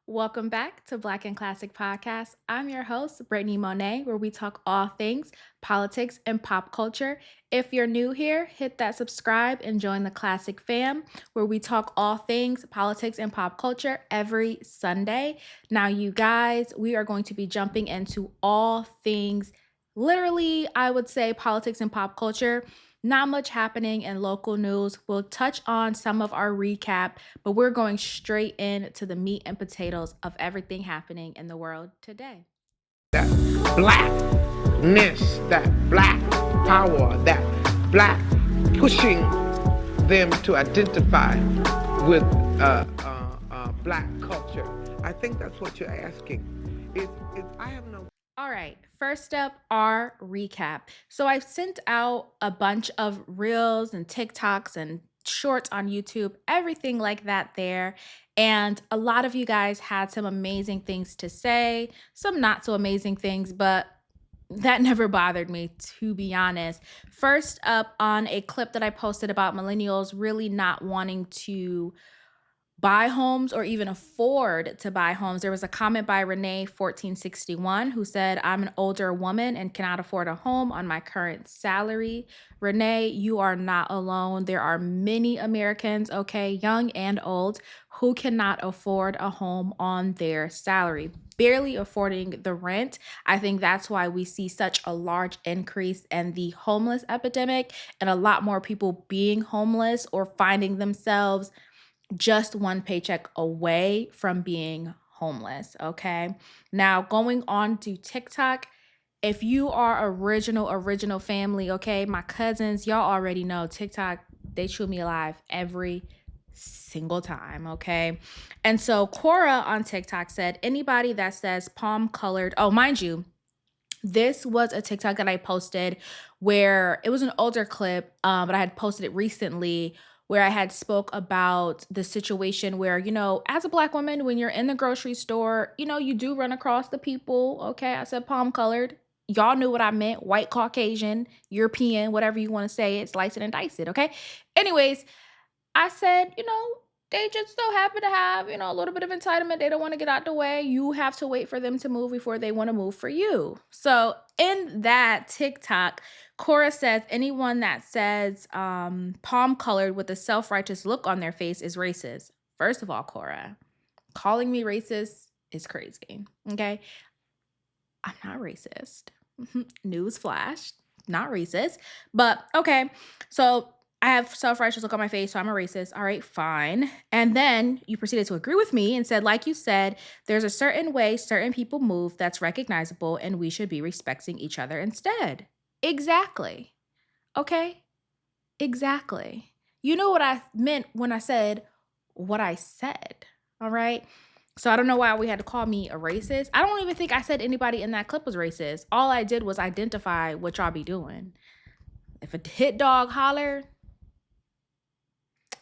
Welcome back to Black and Classic Podcast. I'm your host, Brittany Monet, where we talk all things politics and pop culture. If you're new here, hit that subscribe and join the Classic fam, where we talk all things politics and pop culture every Sunday. Now, you guys, we are going to be jumping into all things, literally, I would say, politics and pop culture. Not much happening in local news. We'll touch on some of our recap, but we're going straight into the meat and potatoes of everything happening in the world today. That blackness, that black power, that black pushing them to identify with black culture. I think that's what you're asking. I have no. All right, first up, our recap. So I sent out a bunch of reels and TikToks and shorts on YouTube, everything like that there. And a lot of you guys had some amazing things to say, some not so amazing things, but that never bothered me, to be honest. First up, on a clip that I posted about millennials really not wanting to buy homes or even afford to buy homes. There was a comment by Renee 1461 who said, I'm an older woman and cannot afford a home on my current salary. Renee, you are not alone. There are many Americans, okay, young and old, who cannot afford a home on their salary, barely affording the rent. I think that's why we see such a large increase in the homeless epidemic and a lot more people being homeless or finding themselves just one paycheck away from being homeless. Okay. Now, going on to TikTok, if you are original family, okay, my cousins, y'all already know TikTok, they chew me alive every single time. Okay. And so Cora on TikTok said, anybody that says palm colored, oh, mind you, this was a TikTok that I posted where it was an older clip, but I had posted it recently where I had spoke about the situation where, as a Black woman, when you're in the grocery store, you do run across the people. Okay. I said palm colored. Y'all knew what I meant. White, Caucasian, European, whatever you want to say it, slice it and dice it. Okay. Anyways, I said, they just so happen to have, a little bit of entitlement. They don't want to get out the way. You have to wait for them to move before they want to move for you. So in that TikTok, Cora says anyone that says palm colored with a self-righteous look on their face is racist. First of all, Cora, calling me racist is crazy. Okay. I'm not racist. News flash, not racist. But okay. So I have self-righteous look on my face, so I'm a racist. All right, fine. And then you proceeded to agree with me and said, like you said, there's a certain way certain people move that's recognizable, and we should be respecting each other instead. Exactly. Okay? Exactly. You know what I meant when I said what I said. All right? So I don't know why we had to call me a racist. I don't even think I said anybody in that clip was racist. All I did was identify what y'all be doing. If a hit dog holler,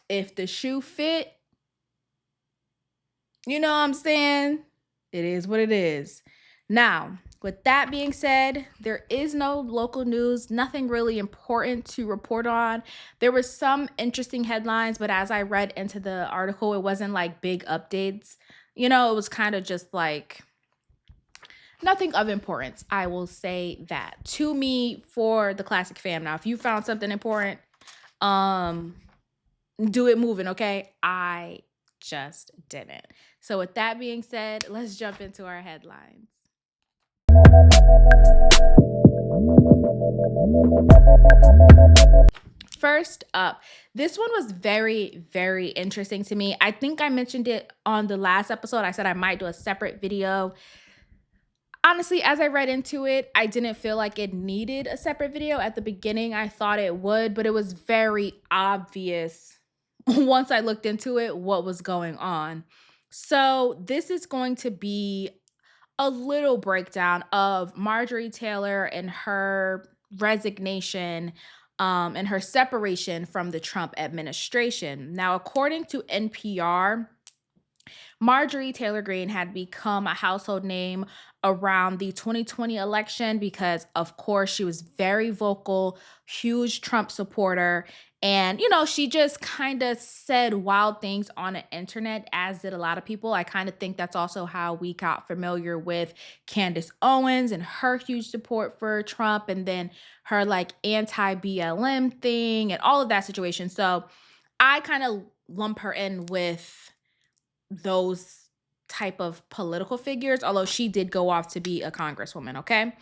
if the shoe fit, you know what I'm saying? It is what it is. Now, with that being said, there is no local news, nothing really important to report on. There were some interesting headlines, but as I read into the article, it wasn't like big updates. It was kind of just like nothing of importance. I will say that to me for the Classic fam. Now, if you found something important, do it moving, okay? I just didn't. So with that being said, let's jump into our headlines. First up, this one was very, very interesting to me. I think I mentioned it on the last episode. I said I might do a separate video. Honestly, as I read into it, I didn't feel like it needed a separate video. At the beginning, I thought it would, but it was very obvious once I looked into it what was going on. So this is going to be a little breakdown of Marjorie Taylor and her resignation and her separation from the Trump administration. Now, according to NPR, Marjorie Taylor Greene had become a household name around the 2020 election because, of course, she was very vocal, huge Trump supporter, And, she just kind of said wild things on the internet, as did a lot of people. I kind of think that's also how we got familiar with Candace Owens and her huge support for Trump, and then her like anti BLM thing and all of that situation. So I kind of lump her in with those type of political figures, although she did go off to be a congresswoman, okay?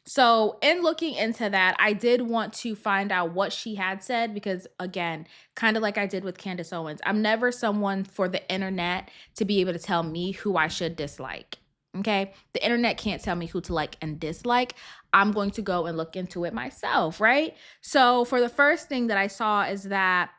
So, in looking into that, I did want to find out what she had said because, again, kind of like I did with Candace Owens, I'm never someone for the internet to be able to tell me who I should dislike. Okay. The internet can't tell me who to like and dislike. I'm going to go and look into it myself. Right. So, for the first thing that I saw is that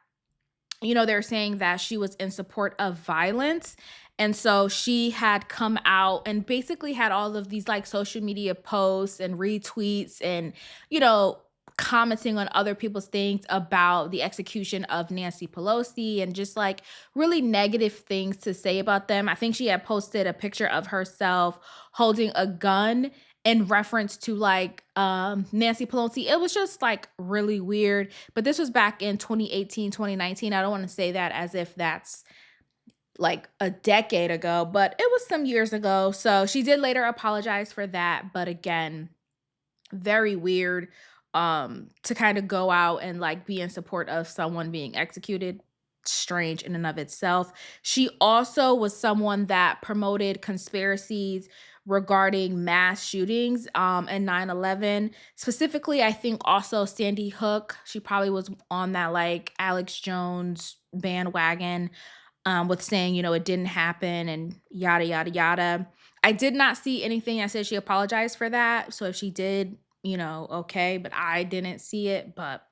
they're saying that she was in support of violence. And so she had come out and basically had all of these like social media posts and retweets and, you know, commenting on other people's things about the execution of Nancy Pelosi and just like really negative things to say about them. I think she had posted a picture of herself holding a gun in reference to like Nancy Pelosi. It was just like really weird. But this was back in 2018, 2019. I don't want to say that as if that's like a decade ago, but it was some years ago. So she did later apologize for that. But again, very weird to kind of go out and like be in support of someone being executed. Strange in and of itself. She also was someone that promoted conspiracies regarding mass shootings and 9/11. Specifically, I think also Sandy Hook. She probably was on that like Alex Jones bandwagon with saying, it didn't happen and yada, yada, yada. I did not see anything that said she apologized for that. So if she did, okay, but I didn't see it. But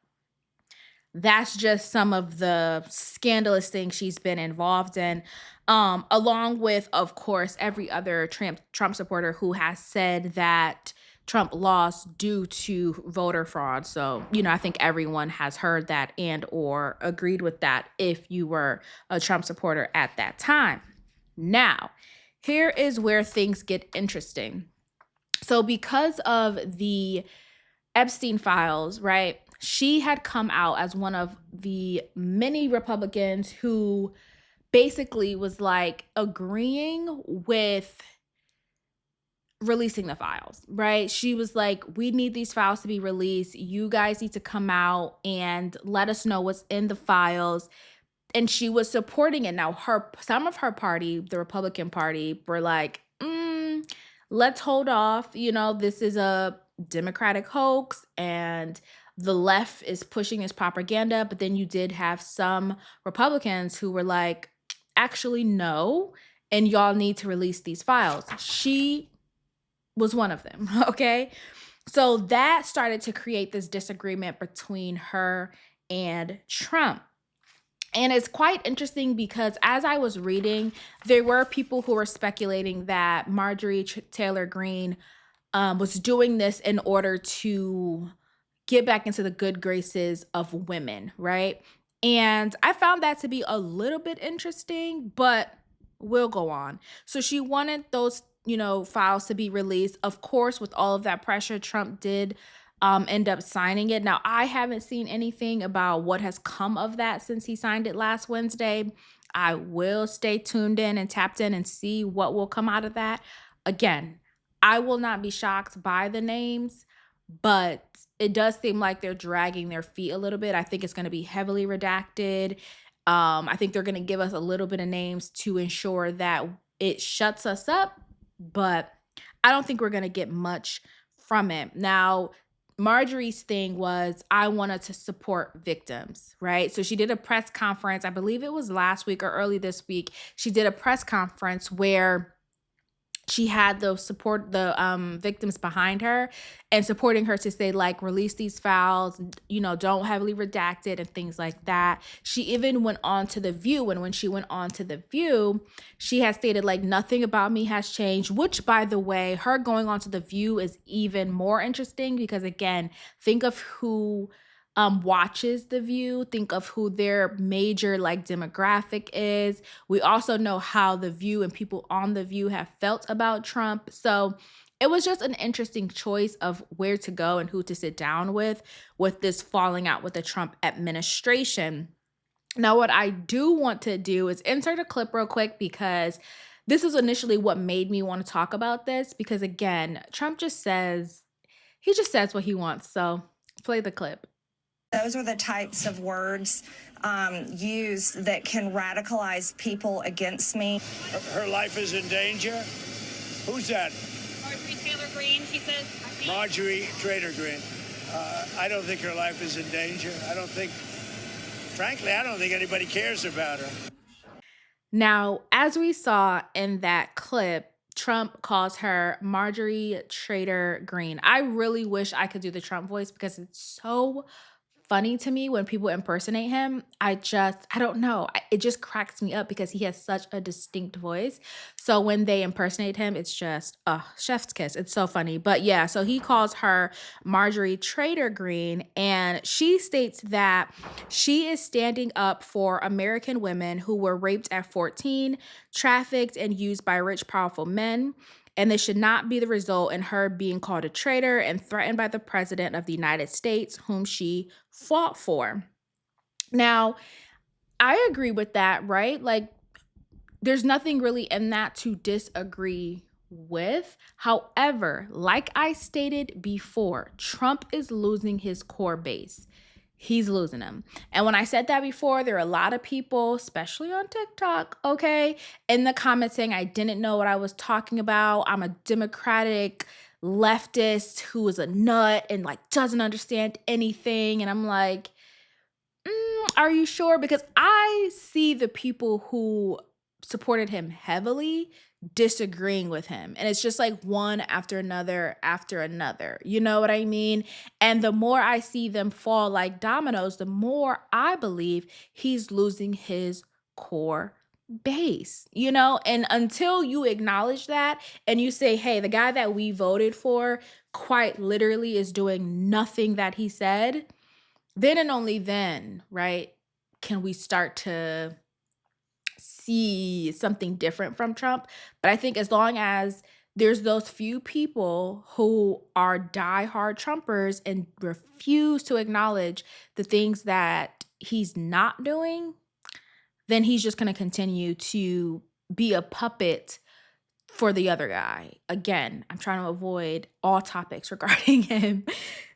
that's just some of the scandalous things she's been involved in. Along with, of course, every other Trump supporter who has said that Trump lost due to voter fraud. So, I think everyone has heard that and or agreed with that if you were a Trump supporter at that time. Now, here is where things get interesting. So, because of the Epstein files, right? She had come out as one of the many Republicans who basically was like agreeing with releasing the files, right? She was like, we need these files to be released. You guys need to come out and let us know what's in the files. And she was supporting it. Now, some of her party, the Republican Party, were like, let's hold off. This is a Democratic hoax and the left is pushing this propaganda. But then you did have some Republicans who were like, actually, no, and y'all need to release these files. She was one of them. Okay. So that started to create this disagreement between her and Trump. And it's quite interesting because as I was reading, there were people who were speculating that Marjorie Taylor Greene was doing this in order to get back into the good graces of women, right? And I found that to be a little bit interesting, but we'll go on. So she wanted those, files to be released. Of course, with all of that pressure, Trump did end up signing it. Now, I haven't seen anything about what has come of that since he signed it last Wednesday. I will stay tuned in and tapped in and see what will come out of that. Again, I will not be shocked by the names, but it does seem like they're dragging their feet a little bit. I think it's going to be heavily redacted. I think they're going to give us a little bit of names to ensure that it shuts us up, but I don't think we're going to get much from it. Now, Marjorie's thing was, I wanted to support victims, right? So she did a press conference. I believe it was last week or early this week. She did a press conference where she had the victims behind her and supporting her to say like, release these files, don't heavily redact it and things like that. She even went on to The View, and when she went on to The View, she had stated like, nothing about me has changed, which, by the way, her going on to The View is even more interesting because, again, think of who watches The View, think of who their major like demographic is. We also know how The View and people on The View have felt about Trump. So it was just an interesting choice of where to go and who to sit down with this falling out with the Trump administration. Now, what I do want to do is insert a clip real quick because this is initially what made me want to talk about this. Because again, Trump just says, he just says what he wants. So play the clip. Those are the types of words used that can radicalize people against me. Her life is in danger? Who's that? Marjorie Taylor Greene, she says. Marjorie Trader Greene. I don't think her life is in danger. Frankly, I don't think anybody cares about her. Now, as we saw in that clip, Trump calls her Marjorie Trader Greene. I really wish I could do the Trump voice because it's so funny to me when people impersonate him. I don't know. It just cracks me up because he has such a distinct voice. So when they impersonate him, it's just, chef's kiss. It's so funny. But yeah, so he calls her Marjorie Trader Greene, and she states that she is standing up for American women who were raped at 14, trafficked, and used by rich, powerful men. And this should not be the result in her being called a traitor and threatened by the president of the United States, whom she fought for. Now, I agree with that, right? Like, there's nothing really in that to disagree with. However, like I stated before, Trump is losing his core base. He's losing them. And when I said that before, there are a lot of people, especially on TikTok, okay, in the comments saying I didn't know what I was talking about. I'm a Democratic leftist who is a nut and like doesn't understand anything. And I'm like, are you sure? Because I see the people who supported him heavily disagreeing with him. And it's just like one after another after another. You know what I mean? And the more I see them fall like dominoes, the more I believe he's losing his core base, you know? And until you acknowledge that and you say, hey, the guy that we voted for quite literally is doing nothing that he said, then and only then, right, can we start to see something different from Trump. But I think as long as there's those few people who are diehard Trumpers and refuse to acknowledge the things that he's not doing, then he's just going to continue to be a puppet for the other guy. Again, I'm trying to avoid all topics regarding him.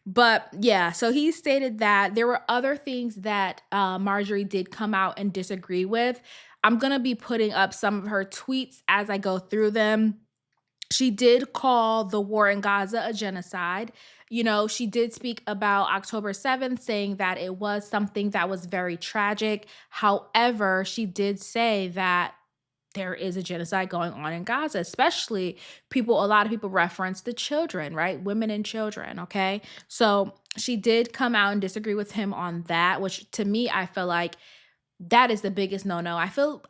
But yeah, so he stated that there were other things that Marjorie did come out and disagree with. I'm going to be putting up some of her tweets as I go through them. She did call the war in Gaza a genocide. You know, she did speak about October 7th, saying that it was something that was very tragic. However, she did say that there is a genocide going on in Gaza, especially a lot of people reference the children, right? Women and children, okay? So she did come out and disagree with him on that, which to me, I feel like that is the biggest no-no. I feel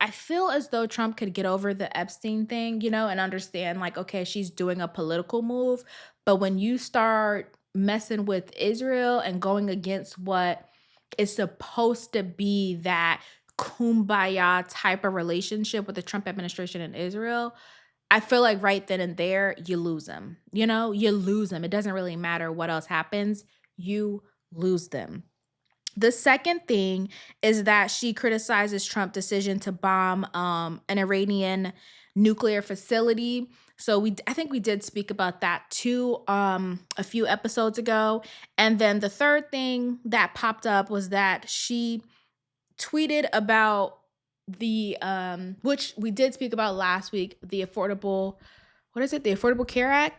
as though Trump could get over the Epstein thing, you know, and understand like, okay, she's doing a political move. But when you start messing with Israel and going against what is supposed to be that kumbaya type of relationship with the Trump administration and Israel, I feel like right then and there, you lose them. You know, you lose them. It doesn't really matter what else happens. You lose them. The second thing is that she criticizes Trump's decision to bomb an Iranian nuclear facility. So I think we did speak about that too a few episodes ago. And then the third thing that popped up was that she tweeted about the which we did speak about last week, the Affordable Care Act.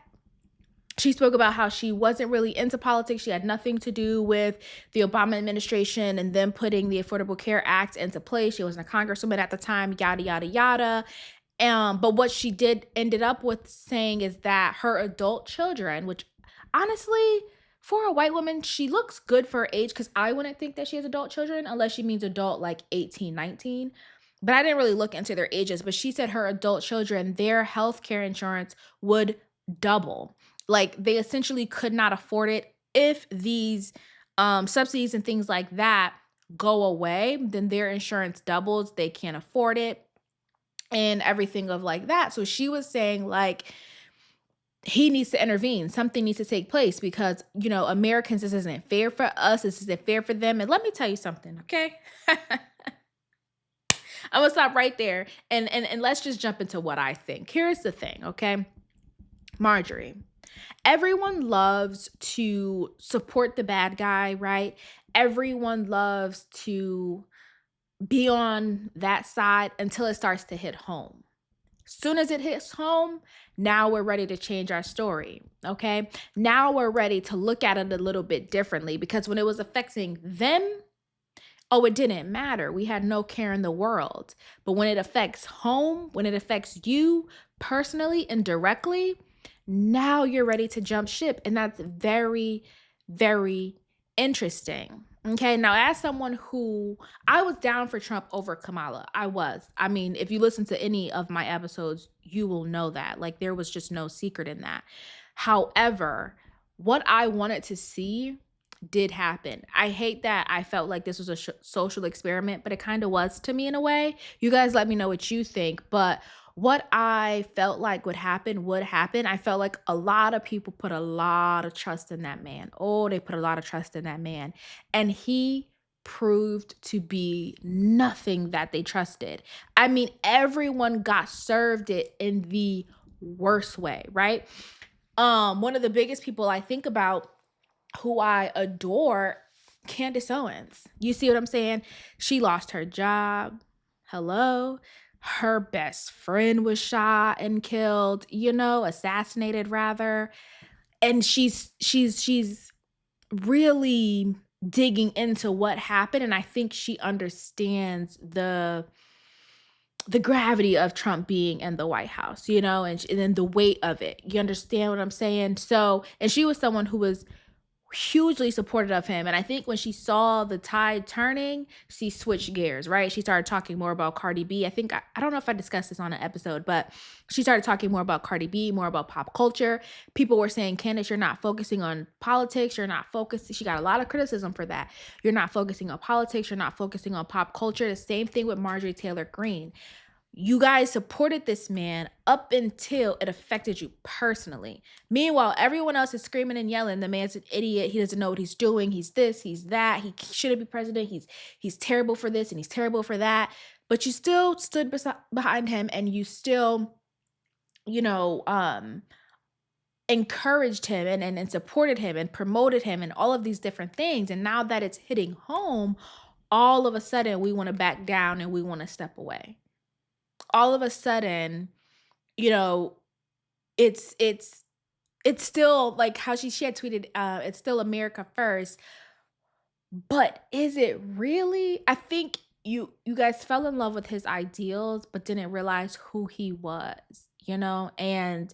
She spoke about how she wasn't really into politics. She had nothing to do with the Obama administration and them putting the Affordable Care Act into place. She wasn't a congresswoman at the time, yada, yada, yada. But what she did ended up with saying is that her adult children, which honestly, for a white woman, she looks good for her age, because I wouldn't think that she has adult children unless she means adult like 18, 19. But I didn't really look into their ages. But she said her adult children, their health care insurance would double. Like they essentially could not afford it if these subsidies and things like that go away, then their insurance doubles. They can't afford it and everything of like that. So she was saying like he needs to intervene. Something needs to take place because, Americans, this isn't fair for us. This isn't fair for them. And let me tell you something, okay? I'm gonna stop right there and let's just jump into what I think. Here's the thing, okay? Marjorie, everyone loves to support the bad guy, right? Everyone loves to be on that side until it starts to hit home. Soon as it hits home, now we're ready to change our story, okay? Now we're ready to look at it a little bit differently because when it was affecting them, oh, it didn't matter. We had no care in the world. But when it affects home, when it affects you personally and directly, now you're ready to jump ship. And that's very, very interesting. Okay, now as someone who I was down for Trump over Kamala, I was. I mean, if you listen to any of my episodes, you will know that. Like, there was just no secret in that. However, what I wanted to see did happen. I hate that I felt like this was a social experiment, but it kind of was to me in a way. You guys let me know what you think, but what I felt like would happen would happen. I felt like a lot of people put a lot of trust in that man. Oh, they put a lot of trust in that man. And he proved to be nothing that they trusted. I mean, everyone got served it in the worst way, right? One of the biggest people I think about who I adore, Candace Owens. You see what I'm saying? She lost her job. Hello. Her best friend was shot and killed, assassinated rather. And she's really digging into what happened, and I think she understands the gravity of Trump being in the White House, and then the weight of it. You understand what I'm saying? So, and she was someone who was hugely supportive of him. And I think when she saw the tide turning, she switched gears, right? She started talking more about Cardi B. I don't know if I discussed this on an episode, but she started talking more about Cardi B, more about pop culture. People were saying, Candace, you're not focusing on politics. You're not focused. She got a lot of criticism for that. You're not focusing on politics. You're not focusing on pop culture. The same thing with Marjorie Taylor Greene. You guys supported this man up until it affected you personally. Meanwhile, everyone else is screaming and yelling, the man's an idiot. He doesn't know what he's doing. He's this, he's that. He shouldn't be president. He's terrible for this and he's terrible for that. But you still stood behind him and you still, encouraged him and supported him and promoted him and all of these different things. And now that it's hitting home, all of a sudden we want to back down and we want to step away. All of a sudden, it's still like how she had tweeted, it's still America first. But is it really? I think you guys fell in love with his ideals, but didn't realize who he was, and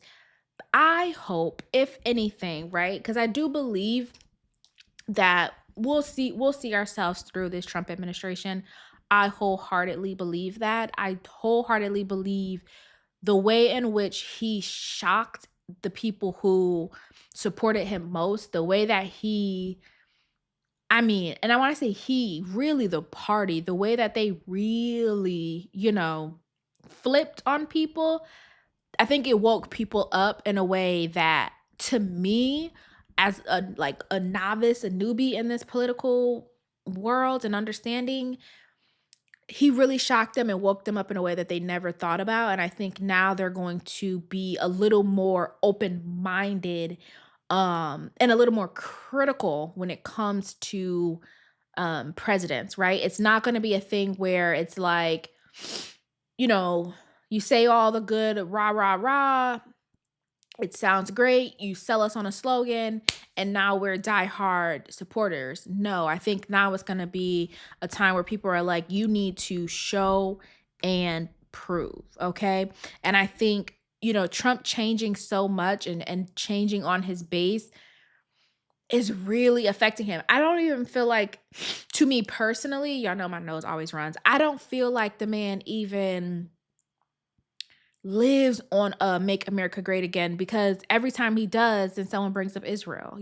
I hope, if anything, right? Because I do believe that we'll see ourselves through this Trump administration. I wholeheartedly believe that. I wholeheartedly believe the way in which he shocked the people who supported him most, the way that and I want to say really the party, the way that they really, flipped on people. I think it woke people up in a way that, to me, as a novice, a newbie in this political world and understanding, he really shocked them and woke them up in a way that they never thought about. And I think now they're going to be a little more open-minded, and a little more critical when it comes to presidents, right? It's not going to be a thing where it's like, you say all the good rah, rah, rah. It sounds great. You sell us on a slogan, and now we're diehard supporters. No, I think now it's going to be a time where people are like, you need to show and prove, okay? And I think, Trump changing so much and changing on his base is really affecting him. I don't even feel like, to me personally, y'all know my nose always runs. I don't feel like the man even lives on a Make America Great Again, because every time he does, then someone brings up Israel,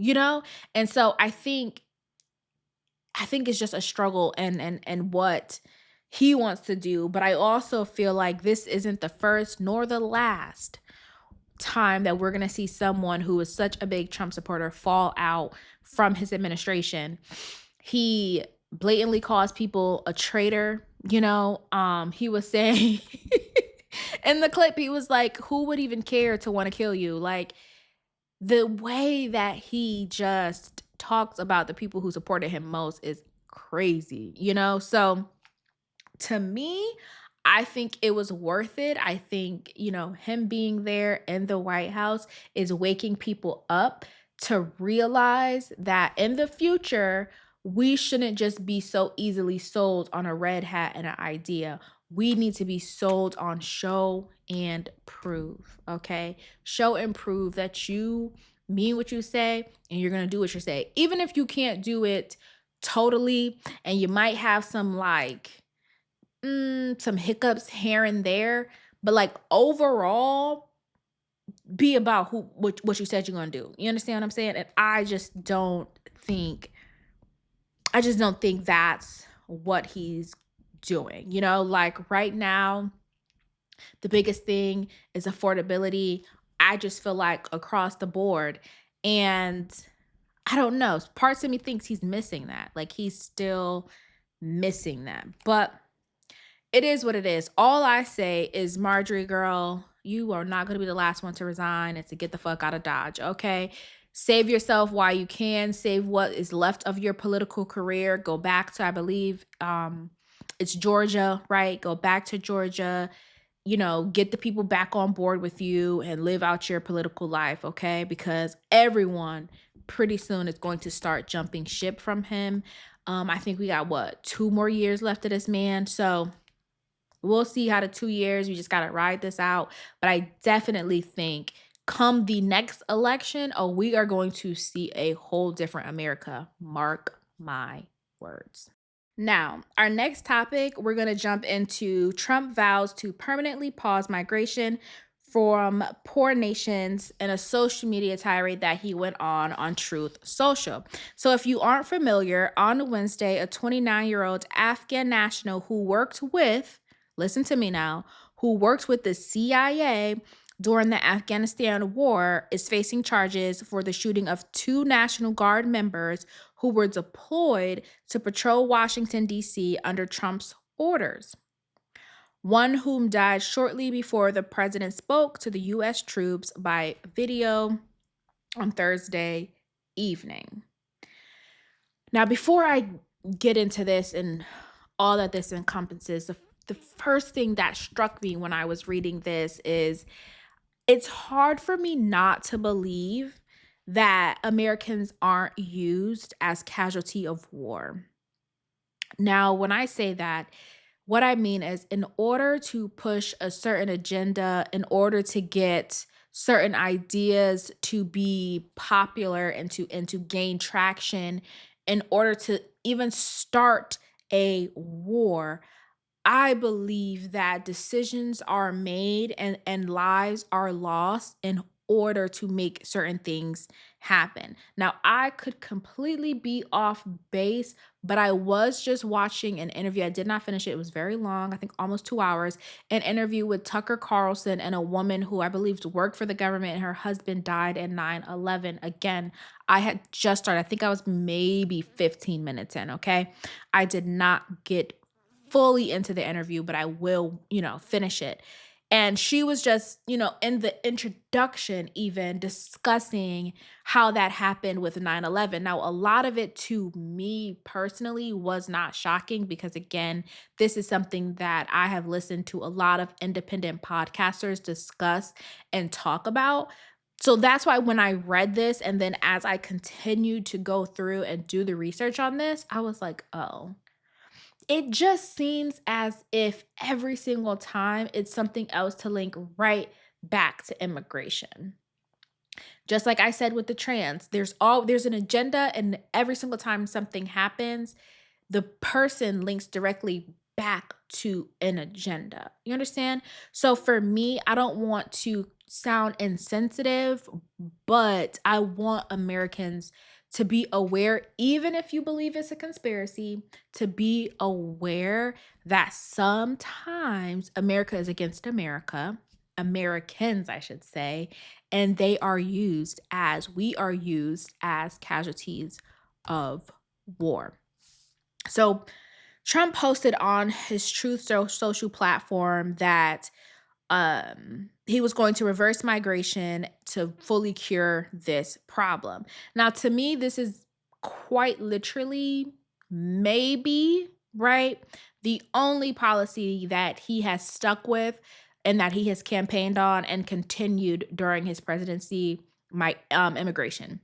And so I think I think it's just a struggle and what he wants to do, but I also feel like this isn't the first nor the last time that we're going to see someone who is such a big Trump supporter fall out from his administration. He blatantly calls people a traitor, he was saying in the clip, he was like, who would even care to want to kill you? Like, the way that he just talks about the people who supported him most is crazy. So to me, I think it was worth it. I think, him being there in the White House is waking people up to realize that in the future, we shouldn't just be so easily sold on a red hat and an idea. We need to be sold on show and prove, okay? Show and prove that you mean what you say and you're going to do what you say. Even if you can't do it totally and you might have some some hiccups here and there, but like overall, be about what you said you're gonna do. You understand what I'm saying? And I just don't think that's what he's doing. Like right now, the biggest thing is affordability. I just feel like across the board. And I don't know. Parts of me thinks he's missing that. Like he's still missing that. But it is what it is. All I say is, Marjorie girl, you are not going to be the last one to resign and to get the fuck out of Dodge, okay? Save yourself while you can. Save what is left of your political career. Go back to, I believe, it's Georgia, right? Go back to Georgia. Get the people back on board with you and live out your political life, okay? Because everyone pretty soon is going to start jumping ship from him. I think we got 2 more years left of this man. So we'll see how the 2 years, we just got to ride this out. But I definitely think come the next election, we are going to see a whole different America. Mark my words. Now, our next topic, we're going to jump into Trump vows to permanently pause migration from poor nations in a social media tirade that he went on Truth Social. So if you aren't familiar, on Wednesday, a 29-year-old Afghan national who worked with, listen to me now, who worked with the CIA during the Afghanistan war is facing charges for the shooting of 2 National Guard members who were deployed to patrol Washington, D.C. under Trump's orders. One whom died shortly before the president spoke to the U.S. troops by video on Thursday evening. Now, before I get into this and all that this encompasses, the first thing that struck me when I was reading this is it's hard for me not to believe that Americans aren't used as casualty of war. Now, when I say that, what I mean is in order to push a certain agenda, in order to get certain ideas to be popular and to gain traction, in order to even start a war, I believe that decisions are made and lives are lost in order to make certain things happen. Now, I could completely be off base, but I was just watching an interview. I did not finish it. It was very long, I think almost 2 hours, an interview with Tucker Carlson and a woman who I believe worked for the government, and her husband died in 9/11. Again, I had just started. I think I was maybe 15 minutes in, okay? I did not get fully into the interview, but I will, finish it. And she was just, in the introduction, even discussing how that happened with 9/11. Now, a lot of it to me personally was not shocking because, again, this is something that I have listened to a lot of independent podcasters discuss and talk about. So that's why when I read this, and then as I continued to go through and do the research on this, I was like, oh. It just seems as if every single time it's something else to link right back to immigration. Just like I said with the trans, there's an agenda, and every single time something happens, the person links directly back to an agenda. You understand? So for me, I don't want to sound insensitive, but I want Americans to be aware, even if you believe it's a conspiracy, to be aware that sometimes America is against America, Americans, I should say, and we are used as casualties of war. So Trump posted on his Truth Social platform that he was going to reverse migration to fully cure this problem. Now, to me, this is quite literally maybe, right? The only policy that he has stuck with and that he has campaigned on and continued during his presidency, immigration.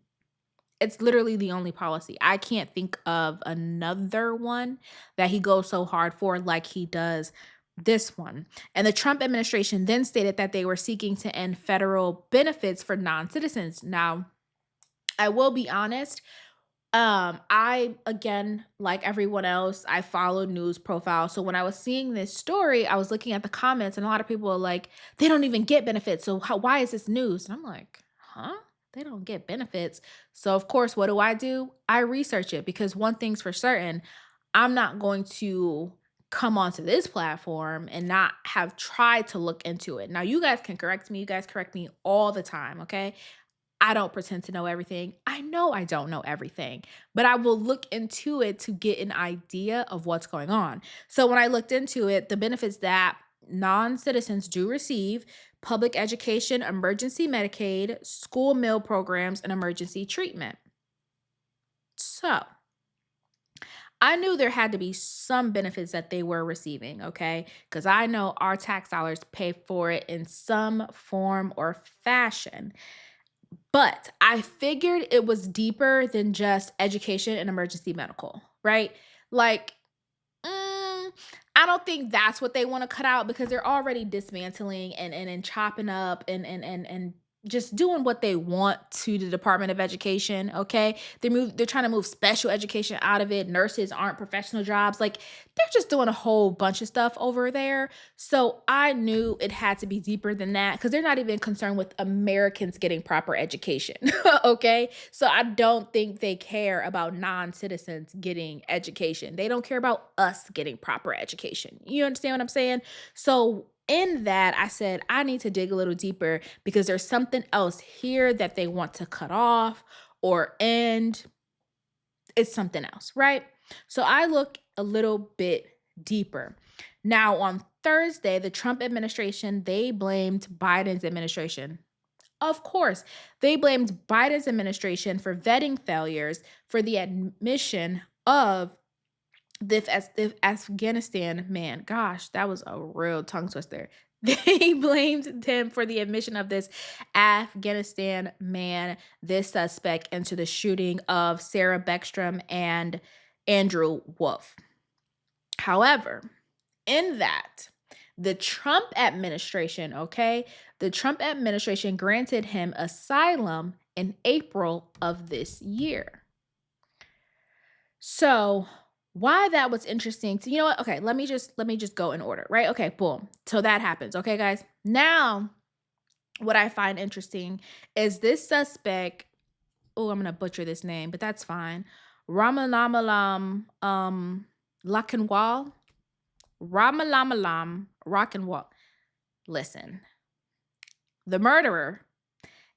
It's literally the only policy. I can't think of another one that he goes so hard for like he does this one. And the Trump administration then stated that they were seeking to end federal benefits for non-citizens. Now, I will be honest, I again, like everyone else, I follow news profiles. So when I was seeing this story, I was looking at the comments and a lot of people are like, they don't even get benefits. So why is this news? And I'm like, huh? They don't get benefits. So of course, what do? I research it because one thing's for certain, I'm not going to come onto this platform and not have tried to look into it. Now, you guys can correct me. You guys correct me all the time, okay? I don't pretend to know everything. I know I don't know everything, but I will look into it to get an idea of what's going on. So when I looked into it, the benefits that non-citizens do receive: public education, emergency Medicaid, school meal programs, and emergency treatment. So I knew there had to be some benefits that they were receiving, okay? Because I know our tax dollars pay for it in some form or fashion. But I figured it was deeper than just education and emergency medical, right? Like, I don't think that's what they want to cut out because they're already dismantling and chopping up and just doing what they want to the Department of Education. Okay, they're trying to move special education out of it. Nurses aren't professional jobs. Like, they're just doing a whole bunch of stuff over there. So I knew it had to be deeper than that because they're not even concerned with Americans getting proper education. Okay, so I don't think they care about non-citizens getting education. They don't care about us getting proper education. You understand what I'm saying? So in that, I said, I need to dig a little deeper because there's something else here that they want to cut off or end. It's something else, right? So I look a little bit deeper. Now, on Thursday, the Trump administration, they blamed Biden's administration. Of course, they blamed Biden's administration for vetting failures for the admission of the Afghanistan man. Gosh, that was a real tongue twister. They blamed him for the admission of this Afghanistan man, this suspect, into the shooting of Sarah Beckstrom and Andrew Wolf. However, in that, the Trump administration, okay, the Trump administration granted him asylum in April of this year. So why that was interesting to, you know what? Okay, let me just go in order, right? Okay, boom. So that happens. Okay, guys. Now, what I find interesting is this suspect. Oh, I'm gonna butcher this name, but that's fine. Ramalamalam Lakanwal. Ramalamalam Rockenwall. Listen, the murderer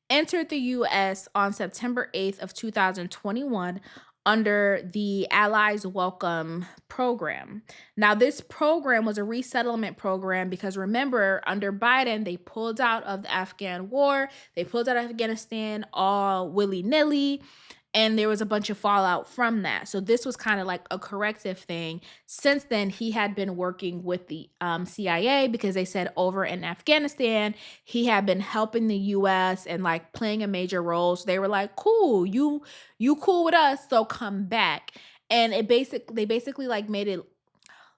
entered the U.S. on September 8th of 2021 under the Allies Welcome program. Now, this program was a resettlement program because remember, under Biden, they pulled out of the Afghan war. They pulled out of Afghanistan all willy-nilly. And there was a bunch of fallout from that. So this was kind of like a corrective thing. Since then, he had been working with the CIA because they said over in Afghanistan, he had been helping the U.S. and like playing a major role. So they were like, cool, you cool with us, so come back. And they basically like made it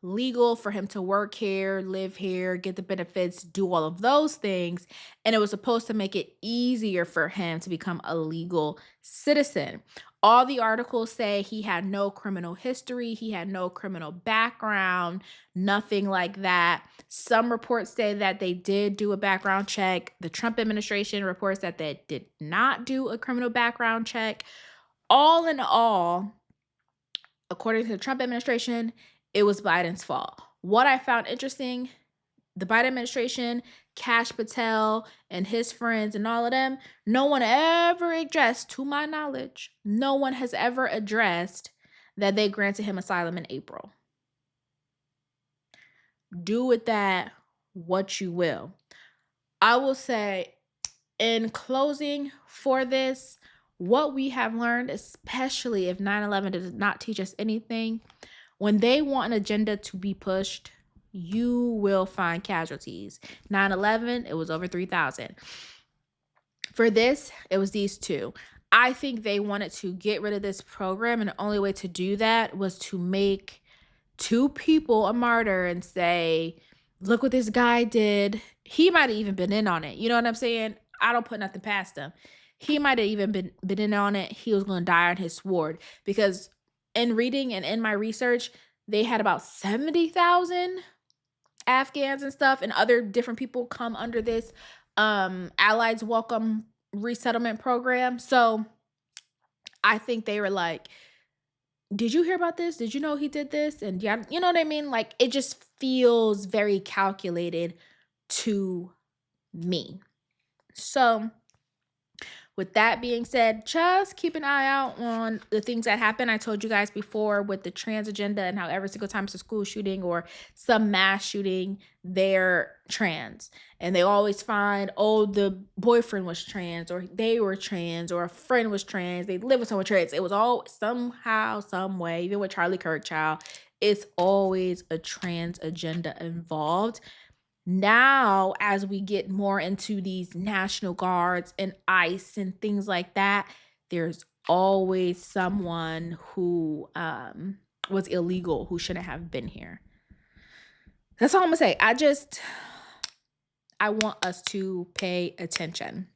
legal for him to work here, live here, get the benefits, do all of those things. And it was supposed to make it easier for him to become a legal citizen. All the articles say he had no criminal history, he had no criminal background, nothing like that. Some reports say that they did do a background check. The Trump administration reports that they did not do a criminal background check. All in all, according to the Trump administration, it was Biden's fault. What I found interesting, the Biden administration, Kash Patel and his friends and all of them, no one ever addressed, to my knowledge, no one has ever addressed that they granted him asylum in April. Do with that what you will. I will say, in closing for this, what we have learned, especially if 9/11 does not teach us anything, when they want an agenda to be pushed, you will find casualties. 9/11, it was over 3,000. For this, it was these two. I think they wanted to get rid of this program, and the only way to do that was to make two people a martyr and say, look what this guy did. He might have even been in on it. You know what I'm saying? I don't put nothing past him. He might have even been in on it. He was going to die on his sword, because in reading and in my research, they had about 70,000 Afghans and stuff and other different people come under this Allies Welcome Resettlement Program. So I think they were like, did you hear about this? Did you know he did this? And yeah, you know what I mean? Like, it just feels very calculated to me. So with that being said, just keep an eye out on the things that happen. I told you guys before with the trans agenda and how every single time it's a school shooting or some mass shooting, they're trans. And they always find, oh, the boyfriend was trans, or they were trans, or a friend was trans. They live with someone trans. It was all somehow, some way, even with Charlie Kirk, child, it's always a trans agenda involved. Now, as we get more into these National Guards and ICE and things like that, there's always someone who was illegal, who shouldn't have been here. That's all I'm gonna say. I want us to pay attention.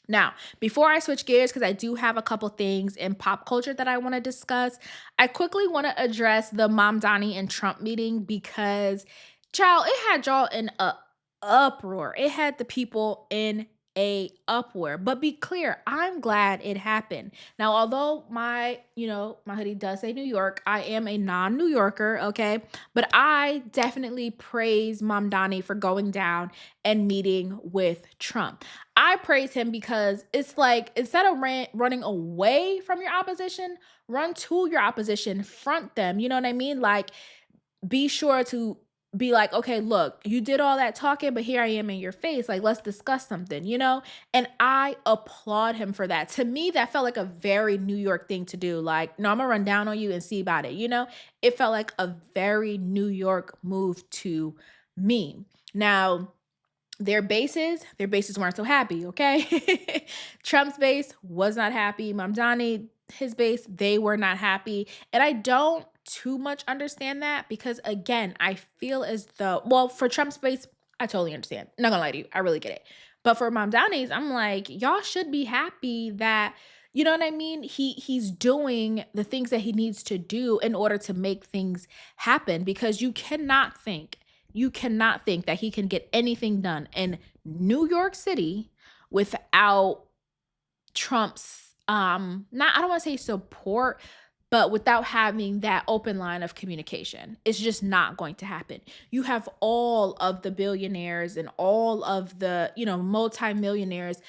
Now, before I switch gears, because I do have a couple things in pop culture that I want to discuss, I quickly want to address the Mamdani and Trump meeting, because, child, it had y'all in a uproar. It had the people in a uproar. But be clear, I'm glad it happened. Now, although my hoodie does say New York, I am a non-New Yorker, okay? But I definitely praise Mamdani for going down and meeting with Trump. I praise him because it's like, instead of running away from your opposition, run to your opposition, front them. You know what I mean? Like, be sure to be like, okay, look, you did all that talking, but here I am in your face. Like, let's discuss something, you know? And I applaud him for that. To me, that felt like a very New York thing to do. Like, no, I'm gonna run down on you and see about it, you know? It felt like a very New York move to me. Now, their bases weren't so happy, okay? Trump's base was not happy. Mamdani, his base, they were not happy. And I don't too much understand that, because again, I feel as though, well, for Trump's base, I totally understand. Not gonna lie to you, I really get it. But for Mamdani's, I'm like, y'all should be happy that, you know what I mean? He's doing the things that he needs to do in order to make things happen, because you cannot think that he can get anything done in New York City without Trump's not, I don't want to say support, but without having that open line of communication. It's just not going to happen. You have all of the billionaires and all of the, multimillionaires,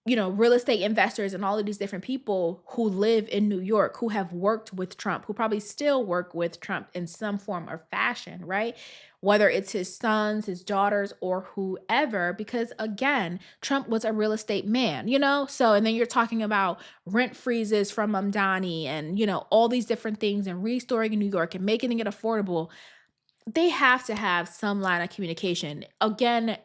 real estate investors and all of these different people who live in New York, who have worked with Trump, who probably still work with Trump in some form or fashion, right? Whether it's his sons, his daughters, or whoever, because again, Trump was a real estate man, So, and then you're talking about rent freezes from Mamdani and, all these different things, and restoring New York and making it affordable. They have to have some line of communication. Again,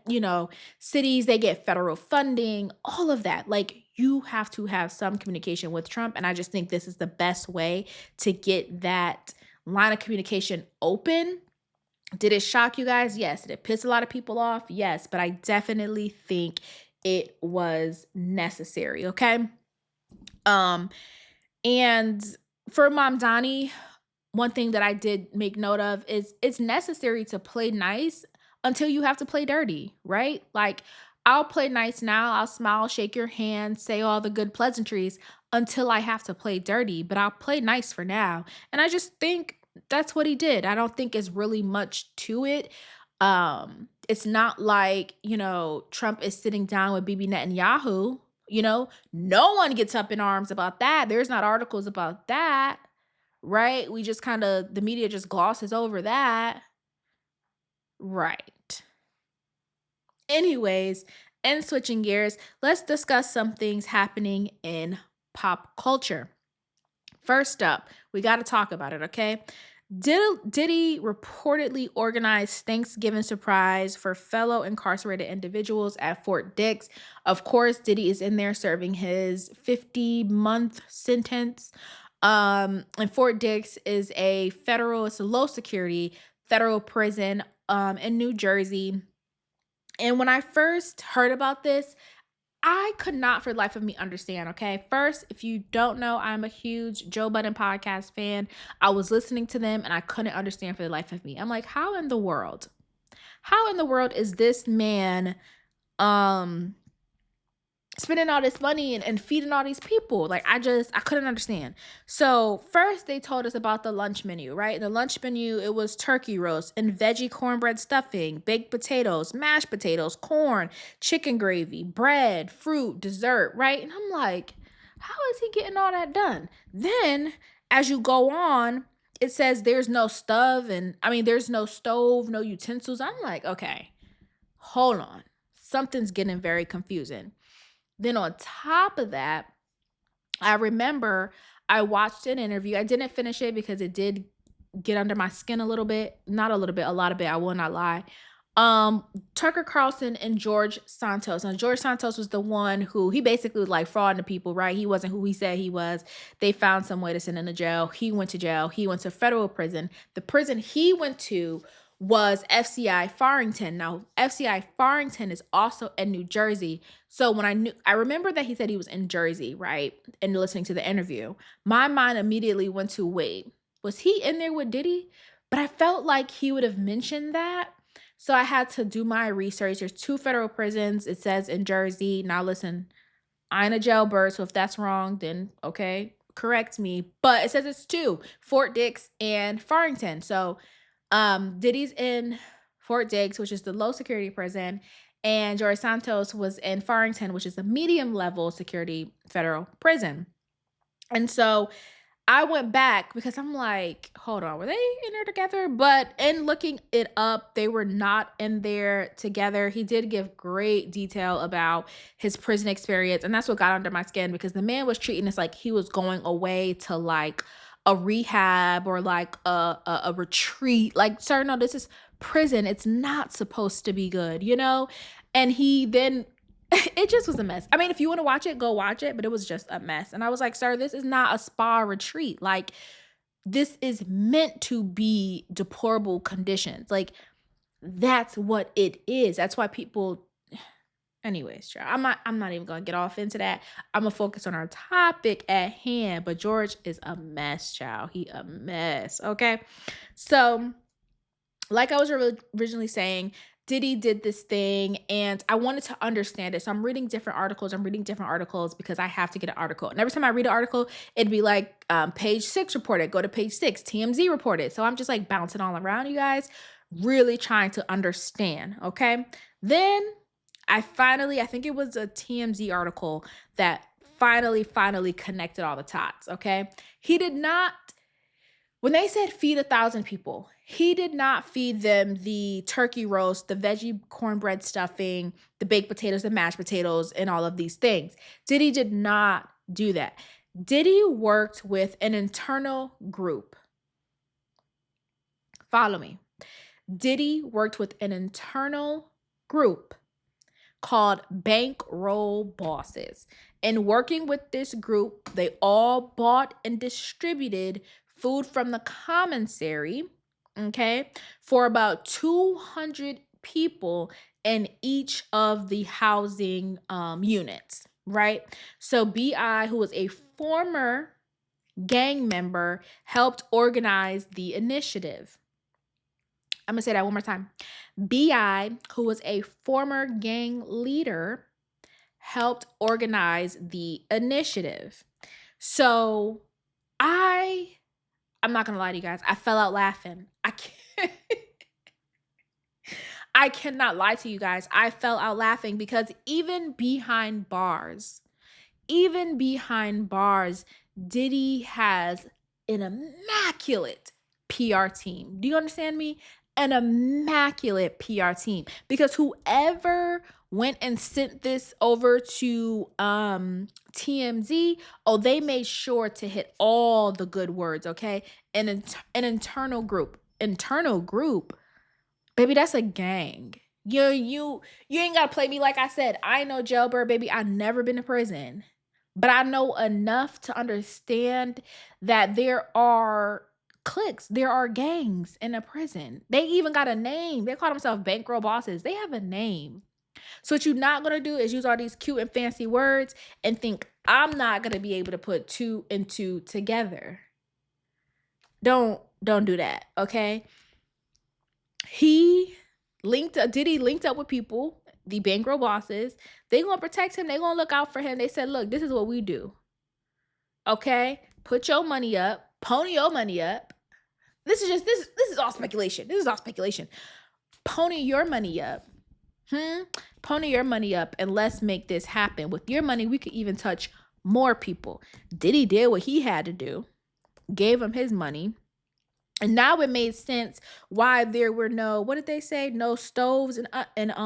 cities, they get federal funding, all of that. Like, you have to have some communication with Trump. And I just think this is the best way to get that line of communication open. Did it shock you guys? Yes. Did it piss a lot of people off? Yes. But I definitely think it was necessary. Okay. And for Mamdani, one thing that I did make note of is it's necessary to play nice until you have to play dirty, right? Like, I'll play nice now. I'll smile, shake your hand, say all the good pleasantries until I have to play dirty, but I'll play nice for now. And I just think that's what he did. I don't think it's really much to it. It's not like, Trump is sitting down with Bibi Netanyahu, no one gets up in arms about that. There's not articles about that, right? We just the media just glosses over that. Right. Anyways, and switching gears, let's discuss some things happening in pop culture. First up, we got to talk about it, okay? Diddy reportedly organized Thanksgiving surprise for fellow incarcerated individuals at Fort Dix. Of course, Diddy is in there serving his 50-month sentence. And Fort Dix is it's a low security federal prison in New Jersey. And when I first heard about this, I could not for the life of me understand, okay? First, if you don't know, I'm a huge Joe Budden podcast fan. I was listening to them and I couldn't understand for the life of me. I'm like, how in the world? How in the world is this man spending all this money and feeding all these people? Like, I couldn't understand. So first they told us about the lunch menu, right? The lunch menu, it was turkey roast and veggie cornbread stuffing, baked potatoes, mashed potatoes, corn, chicken gravy, bread, fruit, dessert, right? And I'm like, how is he getting all that done? Then as you go on, it says there's no there's no stove, no utensils. I'm like, okay, hold on. Something's getting very confusing. Then on top of that, I remember I watched an interview. I didn't finish it because it did get under my skin a little bit. Not a little bit, a lot of it. I will not lie. Tucker Carlson and George Santos. Now, George Santos was the one who he basically was like frauding the people, right? He wasn't who he said he was. They found some way to send him to jail. He went to jail. He went to federal prison. The prison he went to was FCI Farrington. Now, FCI Farrington is also in New Jersey. So when I remember that he said he was in Jersey, right? And listening to the interview, my mind immediately went to, wait, was he in there with Diddy? But I felt like he would have mentioned that. So I had to do my research. There's 2 federal prisons. It says in Jersey. Now listen, I ain't a jailbird, so if that's wrong, then okay, correct me. But it says it's 2, Fort Dix and Farrington. So Diddy's in Fort Dix, which is the low security prison, and George Santos was in Farrington, which is a medium level security federal prison. And so I went back because I'm like, hold on, were they in there together? But in looking it up, they were not in there together. He did give great detail about his prison experience, and that's what got under my skin because the man was treating this like he was going away to like a rehab or like a retreat. Like, sir, no, this is prison. It's not supposed to be good, And he then it just was a mess. I mean, if you want to watch it, go watch it, but it was just a mess. And I was like, sir, this is not a spa retreat. Like, this is meant to be deplorable conditions. Like, that's what it is. That's why people anyways, child, I'm not even gonna get off into that. I'm gonna focus on our topic at hand. But George is a mess, child. He a mess. Okay. So, like I was originally saying, Diddy did this thing and I wanted to understand it. So I'm reading different articles. Because I have to get an article. And every time I read an article, it'd be like page 6 reported, go to page 6, TMZ reported. So I'm just like bouncing all around, you guys, really trying to understand. Okay. Then I think it was a TMZ article that finally connected all the dots. Okay. He did not, when they said feed 1,000 people, he did not feed them the turkey roast, the veggie cornbread stuffing, the baked potatoes, the mashed potatoes, and all of these things. Diddy did not do that. Diddy worked with an internal group. Follow me. Diddy worked with an internal group called Bankroll Bosses. And working with this group, they all bought and distributed food from the commissary, okay, for about 200 people in each of the housing units, right? So B.I., who was a former gang member, helped organize the initiative. I'm gonna say that one more time. BI, who was a former gang leader, helped organize the initiative. So I I'm not gonna lie to you guys. I fell out laughing. I can't I cannot lie to you guys. I fell out laughing because even behind bars, Diddy has an immaculate PR team. Do you understand me? An immaculate PR team. Because whoever went and sent this over to TMZ, oh, they made sure to hit all the good words, okay? An internal group, baby, that's a gang. You ain't gotta play me like I said. I know jailbird, baby. I never been to prison. But I know enough to understand that there are cliques, there are gangs in a prison. They even got a name. They call themselves bankroll bosses. They have a name. So what you're not gonna do is use all these cute and fancy words and think I'm not gonna be able to put two and two together. Don't do that, okay? Diddy linked up with people, the bankroll bosses. They gonna protect him. They gonna look out for him. They said, look, this is what we do. Okay? Put your money up, pony your money up. This is all speculation. This is all speculation. Pony your money up. Pony your money up and let's make this happen. With your money, we could even touch more people. Diddy did what he had to do, gave him his money. And now it made sense why there were no, what did they say? No stoves and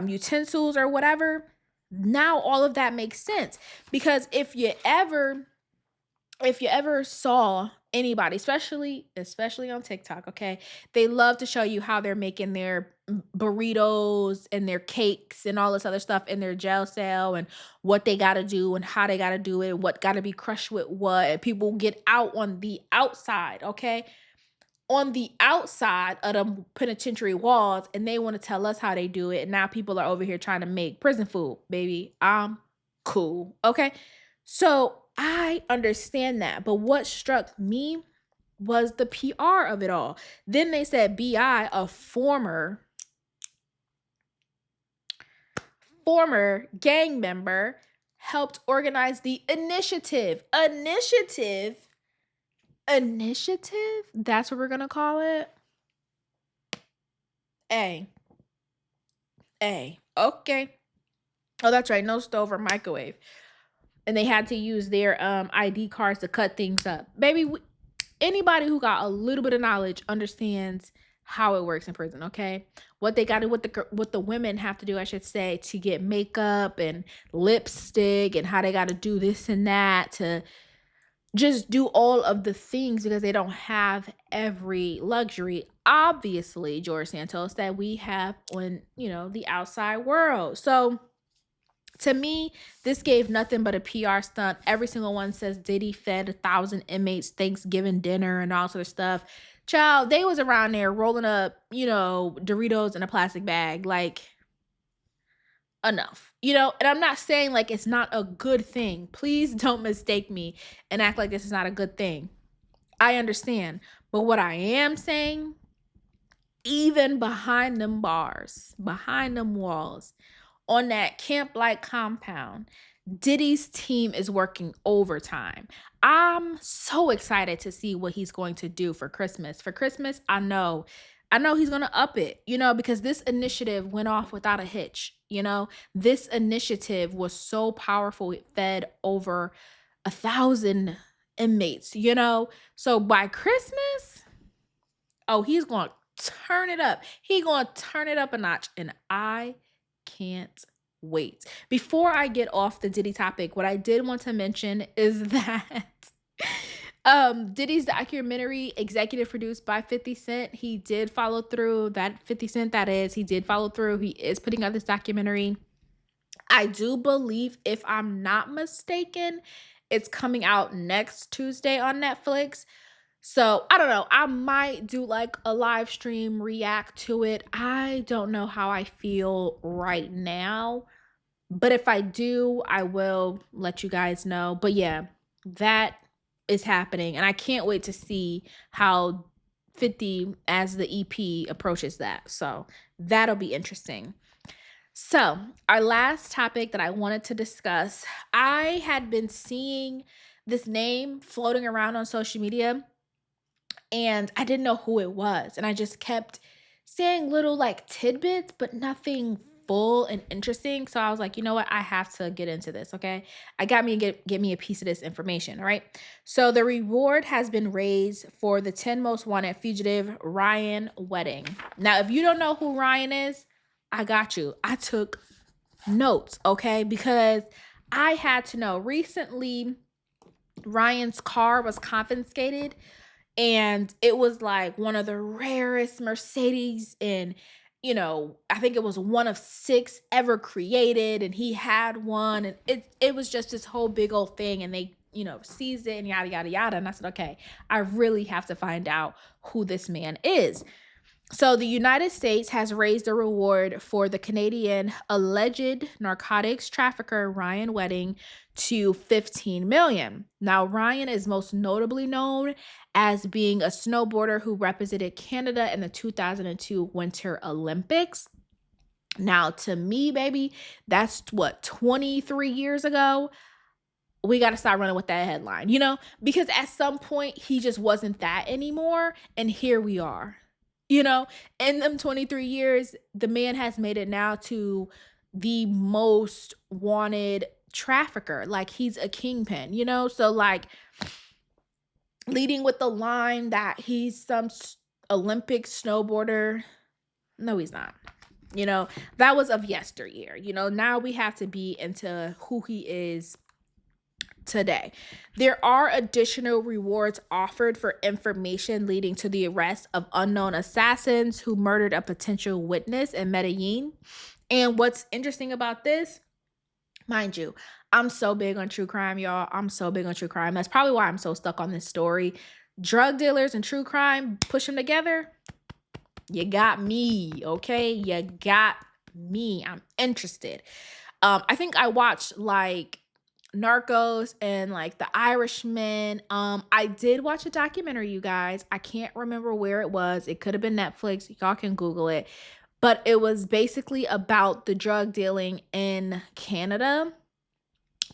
utensils or whatever. Now all of that makes sense because if you ever saw anybody, especially on TikTok, okay, they love to show you how they're making their burritos and their cakes and all this other stuff in their jail cell and what they got to do and how they got to do it, what got to be crushed with what. And people get out on the outside, okay, on the outside of the penitentiary walls, and they want to tell us how they do it. And now people are over here trying to make prison food, baby. I'm cool, okay? So I understand that. But what struck me was the PR of it all. Then they said BI, a former gang member, helped organize the initiative. Initiative? That's what we're going to call it? A. Okay. Oh, that's right. No stove or microwave. And they had to use their ID cards to cut things up. Baby, anybody who got a little bit of knowledge understands how it works in prison, okay? What they got to, what the women have to do, I should say, to get makeup and lipstick and how they got to do this and that to just do all of the things because they don't have every luxury, obviously, George Santos, that we have on, the outside world. So to me, this gave nothing but a PR stunt. Every single one says Diddy fed 1,000 inmates Thanksgiving dinner and all sort of stuff. Child, they was around there rolling up, Doritos in a plastic bag. Like, enough. And I'm not saying like it's not a good thing. Please don't mistake me and act like this is not a good thing. I understand. But what I am saying, even behind them bars, behind them walls, on that camp-like compound, Diddy's team is working overtime. I'm so excited to see what he's going to do for Christmas. For Christmas, I know he's going to up it, because this initiative went off without a hitch. This initiative was so powerful. It fed over 1,000 inmates, So by Christmas, oh, he's going to turn it up. He's going to turn it up a notch. And I can't wait. Before I get off the Diddy topic, what I did want to mention is that Diddy's documentary, executive produced by 50 Cent, he did follow through. That 50 Cent, that is, he did follow through. He is putting out this documentary. I do believe, if I'm not mistaken, it's coming out next Tuesday on Netflix. So I don't know. I might do like a live stream, react to it. I don't know how I feel right now. But if I do, I will let you guys know. But yeah, that is happening. And I can't wait to see how 50 as the EP approaches that. So that'll be interesting. So, our last topic that I wanted to discuss, I had been seeing this name floating around on social media and I didn't know who it was. And I just kept seeing little like tidbits, but nothing full and interesting. So I was like, you know what? I have to get into this. Okay. I got me get me a piece of this information. All right. So the reward has been raised for the 10 most wanted fugitive Ryan Whedon. Now, if you don't know who Ryan is, I got you. I took notes. Okay. Because I had to know recently Ryan's car was confiscated and it was like one of the rarest Mercedes in, I think it was one of 6 ever created and he had one and it was just this whole big old thing and they, seized it and yada yada yada and I said, "Okay, I really have to find out who this man is." So the United States has raised the reward for the Canadian alleged narcotics trafficker Ryan Whedon to 15 million. Now Ryan is most notably known as being a snowboarder who represented Canada in the 2002 Winter Olympics. Now to me, baby, that's what 23 years ago. We got to start running with that headline, because at some point he just wasn't that anymore and here we are. In them 23 years, the man has made it now to the most wanted trafficker. Like he's a kingpin, So like leading with the line that he's some Olympic snowboarder. No, he's not. That was of yesteryear. Now we have to be into who he is today. There are additional rewards offered for information leading to the arrest of unknown assassins who murdered a potential witness in Medellin. And what's interesting about this, mind you, I'm so big on true crime, y'all. I'm so big on true crime. That's probably why I'm so stuck on this story. Drug dealers and true crime, push them together. You got me, okay? You got me. I'm interested. I think I watched like Narcos and like The Irishman. I did watch a documentary, you guys. I can't remember where it was. It could have been Netflix. Y'all can Google it. But it was basically about the drug dealing in Canada.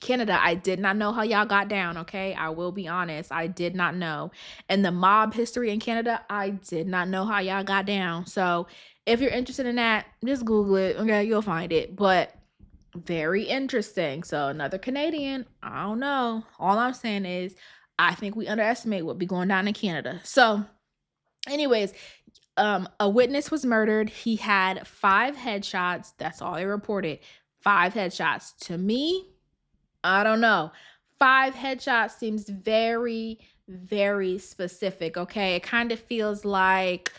I did not know how y'all got down, okay? I will be honest. I did not know. And the mob history in Canada, I did not know how y'all got down. So if you're interested in that, just Google it, okay? You'll find it. But very interesting. So another Canadian, I don't know. All I'm saying is I think we underestimate what be going down in Canada. So anyways, a witness was murdered. He had 5 headshots. That's all they reported. 5 headshots. To me, I don't know. 5 headshots seems very, very specific, okay? It kind of feels like,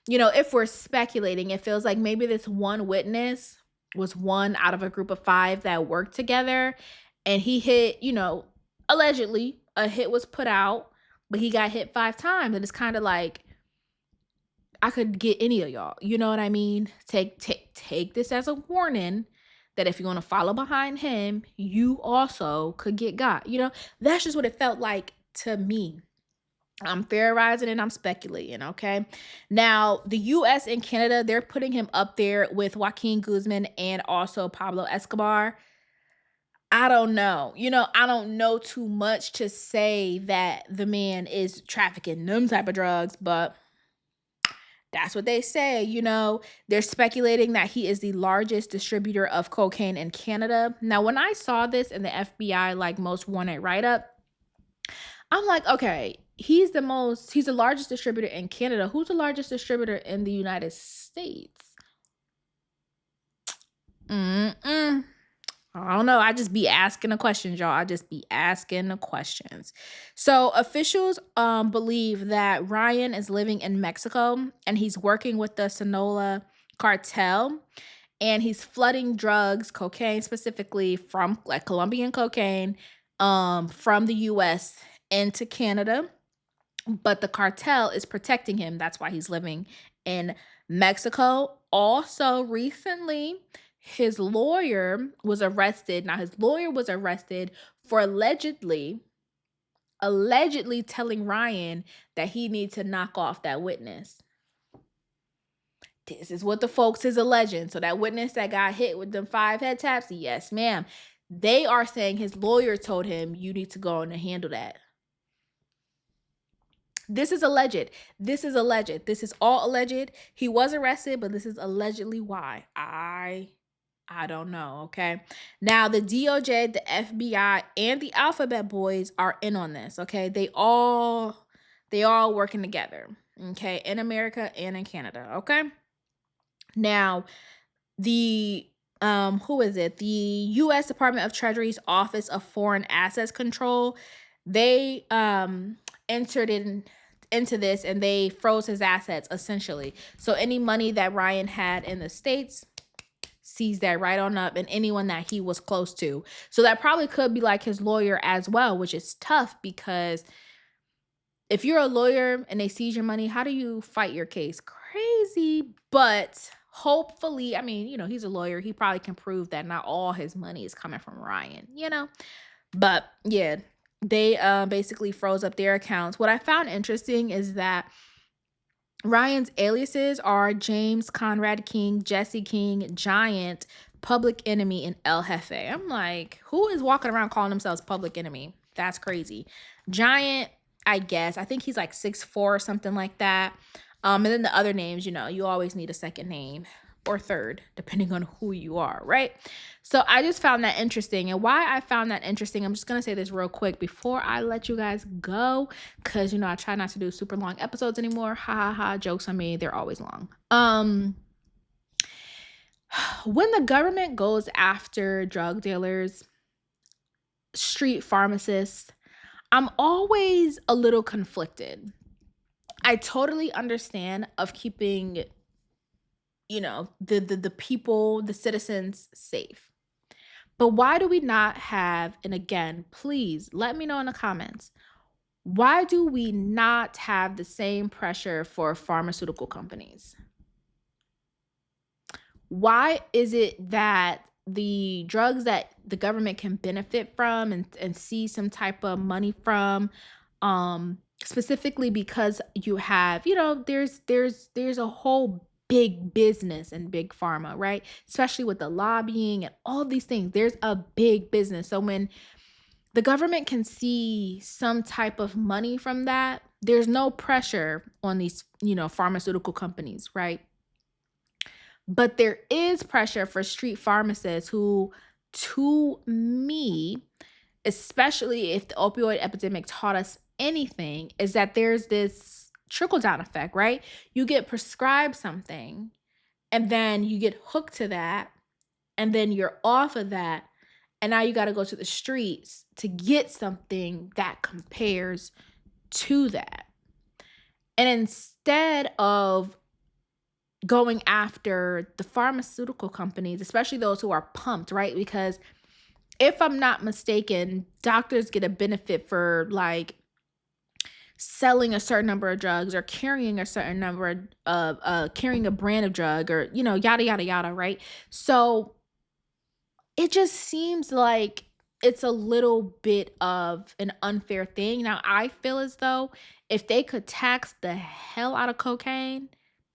if we're speculating, it feels like maybe this one witness was one out of a group of 5 that worked together and he hit, allegedly a hit was put out, but he got hit 5 times. And it's kind of like, I could get any of y'all, you know what I mean? Take this as a warning that if you want to follow behind him, you also could get got. That's just what it felt like to me. I'm theorizing and I'm speculating, okay? Now, the US and Canada, they're putting him up there with Joaquin Guzman and also Pablo Escobar. I don't know. I don't know too much to say that the man is trafficking them type of drugs, but that's what they say. They're speculating that he is the largest distributor of cocaine in Canada. Now, when I saw this in the FBI, like most wanted write-up, I'm like, okay, he's the largest distributor in Canada. Who's the largest distributor in the United States? I don't know. I just be asking the questions, y'all. I just be asking the questions. So officials believe that Ryan is living in Mexico and he's working with the Sinaloa cartel and he's flooding drugs, cocaine specifically from like Colombian cocaine from the US into Canada. But the cartel is protecting him. That's why he's living in Mexico. Also recently, his lawyer was arrested. Now, his lawyer was arrested for allegedly allegedly telling Ryan that he needs to knock off that witness. This is what the folks is alleging. So that witness that got hit with them 5 head taps, yes, ma'am. They are saying his lawyer told him you need to go on and handle that. This is alleged. This is alleged. This is all alleged. He was arrested, but this is allegedly why. I don't know, okay? Now the DOJ, the FBI, and the Alphabet Boys are in on this, okay? They all working together, okay? In America and in Canada, okay? Now, the who is it? The US Department of Treasury's Office of Foreign Assets Control, they entered into this and they froze his assets essentially. So any money that Ryan had in the States, sees that right on up, and anyone that he was close to. So that probably could be like his lawyer as well, which is tough because if you're a lawyer and they seize your money, how do you fight your case? Crazy, but hopefully, I mean, he's a lawyer. He probably can prove that not all his money is coming from Ryan. But yeah, they basically froze up their accounts. What I found interesting is that Ryan's aliases are James Conrad King, Jesse King, Giant, Public Enemy, and El Jefe. I'm like, who is walking around calling themselves Public Enemy? That's crazy. Giant, I guess. I think he's like 6'4" or something like that. And then the other names, you always need a second name or third, depending on who you are, right? So I just found that interesting. And why I found that interesting, I'm just going to say this real quick before I let you guys go, because, I try not to do super long episodes anymore. Ha ha ha, jokes on me. They're always long. When the government goes after drug dealers, street pharmacists, I'm always a little conflicted. I totally understand of keeping, the people, the citizens safe. But why do we not have, and again, please let me know in the comments, why do we not have the same pressure for pharmaceutical companies? Why is it that the drugs that the government can benefit from and see some type of money from, specifically because you have, there's a whole big business and big pharma, right? Especially with the lobbying and all these things, there's a big business. So when the government can see some type of money from that, there's no pressure on these, pharmaceutical companies, right? But there is pressure for street pharmacists who, to me, especially if the opioid epidemic taught us anything, is that there's this trickle down effect, right? You get prescribed something and then you get hooked to that and then you're off of that. And now you got to go to the streets to get something that compares to that. And instead of going after the pharmaceutical companies, especially those who are pumped, right? Because if I'm not mistaken, doctors get a benefit for like selling a certain number of drugs or carrying a certain number of carrying a brand of drug or, yada, yada, yada, right? So it just seems like it's a little bit of an unfair thing. Now, I feel as though if they could tax the hell out of cocaine,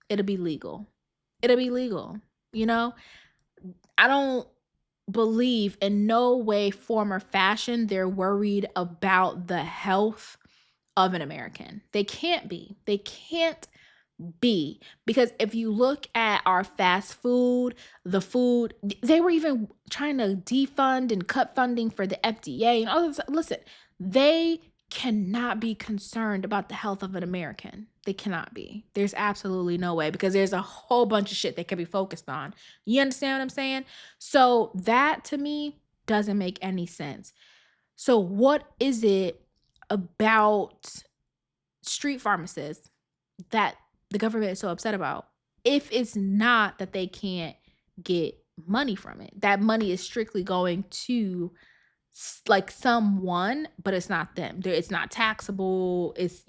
it'll be legal. It'll be legal. I don't believe in no way, form, or fashion they're worried about the health of an American. They can't be. They can't be. Because if you look at our fast food, the food, they were even trying to defund and cut funding for the FDA and all this. Listen, they cannot be concerned about the health of an American. They cannot be. There's absolutely no way, because there's a whole bunch of shit they could be focused on. You understand what I'm saying? So that to me doesn't make any sense. So what is it about street pharmacists that the government is so upset about, if it's not that they can't get money from it? That money is strictly going to like someone, but it's not them. It's not taxable. It's,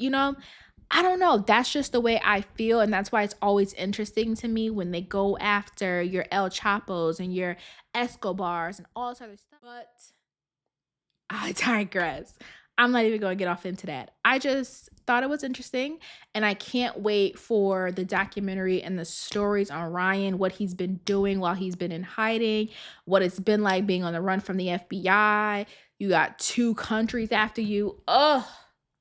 I don't know. That's just the way I feel. And that's why it's always interesting to me when they go after your El Chapos and your Escobars and all this other stuff. But I digress. I'm not even going to get off into that. I just thought it was interesting, and I can't wait for the documentary and the stories on Ryan, what he's been doing while he's been in hiding, what it's been like being on the run from the FBI. You got 2 countries after you. Ugh,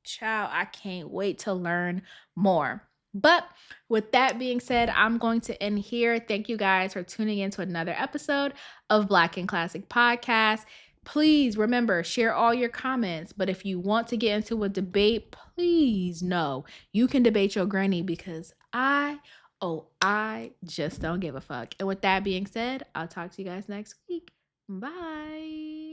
child, I can't wait to learn more. But with that being said, I'm going to end here. Thank you guys for tuning in to another episode of Black and Classic Podcast. Please remember, share all your comments. But if you want to get into a debate, please know you can debate your granny because I just don't give a fuck. And with that being said, I'll talk to you guys next week. Bye.